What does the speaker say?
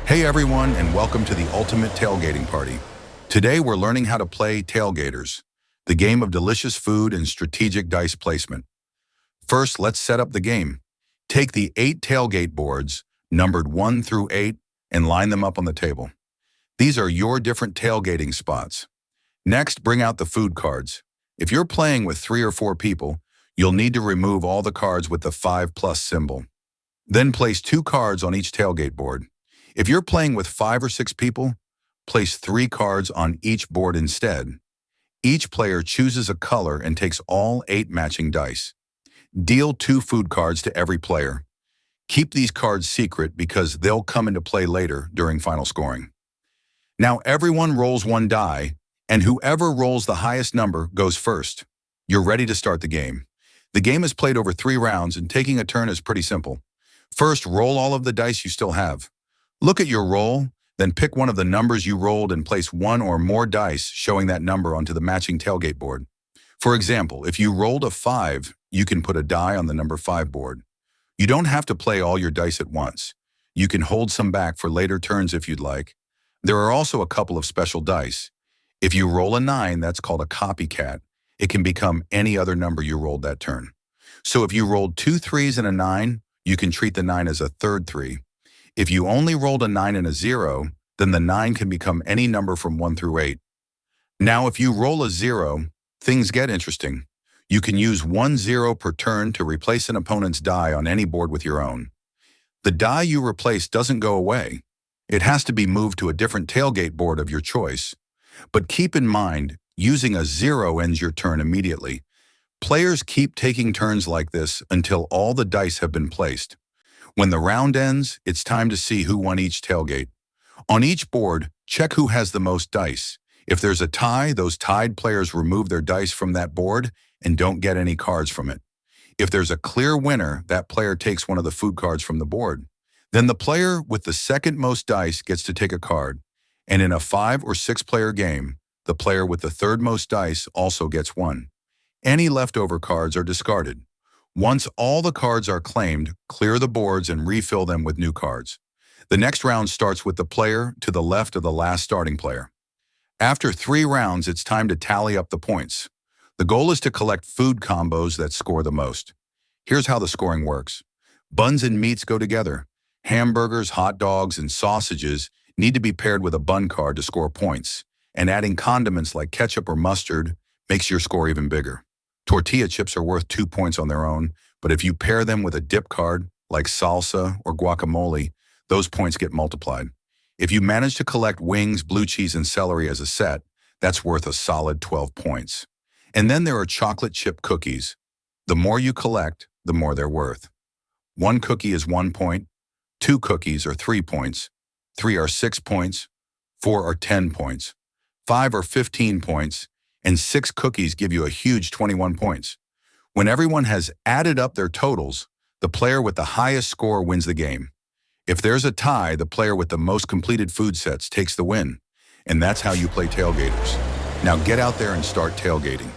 Hey everyone, and welcome to the ultimate tailgating party. Today we're learning how to play Tailgaters, the game of delicious food and strategic dice placement. First, let's set up the game. Take the 8 tailgate boards, numbered 1 through 8, and line them up on the table. These are your different tailgating spots. Next, bring out the food cards. If you're playing with 3 or 4 people, you'll need to remove all the cards with the 5+ symbol. Then place 2 cards on each tailgate board. If you're playing with 5 or 6 people, place 3 cards on each board instead. Each player chooses a color and takes all 8 matching dice. Deal 2 food cards to every player. Keep these cards secret because they'll come into play later during final scoring. Now everyone rolls 1 die, and whoever rolls the highest number goes first. You're ready to start the game. The game is played over 3 rounds, and taking a turn is pretty simple. First, roll all of the dice you still have. Look at your roll, then pick one of the numbers you rolled and place 1 or more dice showing that number onto the matching tailgate board. For example, if you rolled a 5, you can put a die on the number 5 board. You don't have to play all your dice at once. You can hold some back for later turns if you'd like. There are also a couple of special dice. If you roll a 9, that's called a copycat. It can become any other number you rolled that turn. So if you rolled 2 3s and a 9, you can treat the 9 as a third 3. If you only rolled a 9 and a 0, then the 9 can become any number from 1 through 8. Now, if you roll a 0, things get interesting. You can use 1 0 per turn to replace an opponent's die on any board with your own. The die you replace doesn't go away. It has to be moved to a different tailgate board of your choice. But keep in mind, using a 0 ends your turn immediately. Players keep taking turns like this until all the dice have been placed. When the round ends, it's time to see who won each tailgate. On each board, check who has the most dice. If there's a tie, those tied players remove their dice from that board and don't get any cards from it. If there's a clear winner, that player takes one of the food cards from the board. Then the player with the second most dice gets to take a card. And in a 5 or 6 player game, the player with the third most dice also gets one. Any leftover cards are discarded. Once all the cards are claimed, clear the boards and refill them with new cards. The next round starts with the player to the left of the last starting player. After 3 rounds, it's time to tally up the points. The goal is to collect food combos that score the most. Here's how the scoring works. Buns and meats go together. Hamburgers, hot dogs, and sausages need to be paired with a bun card to score points, and adding condiments like ketchup or mustard makes your score even bigger. Tortilla chips are worth 2 points on their own, but if you pair them with a dip card, like salsa or guacamole, those points get multiplied. If you manage to collect wings, blue cheese, and celery as a set, that's worth a solid 12 points. And then there are chocolate chip cookies. The more you collect, the more they're worth. 1 cookie is 1 point, 2 cookies are 3 points, 3 are 6 points, 4 are 10 points, 5 are 15 points, and 6 cookies give you a huge 21 points. When everyone has added up their totals, the player with the highest score wins the game. If there's a tie, the player with the most completed food sets takes the win. And that's how you play Tailgaters. Now get out there and start tailgating.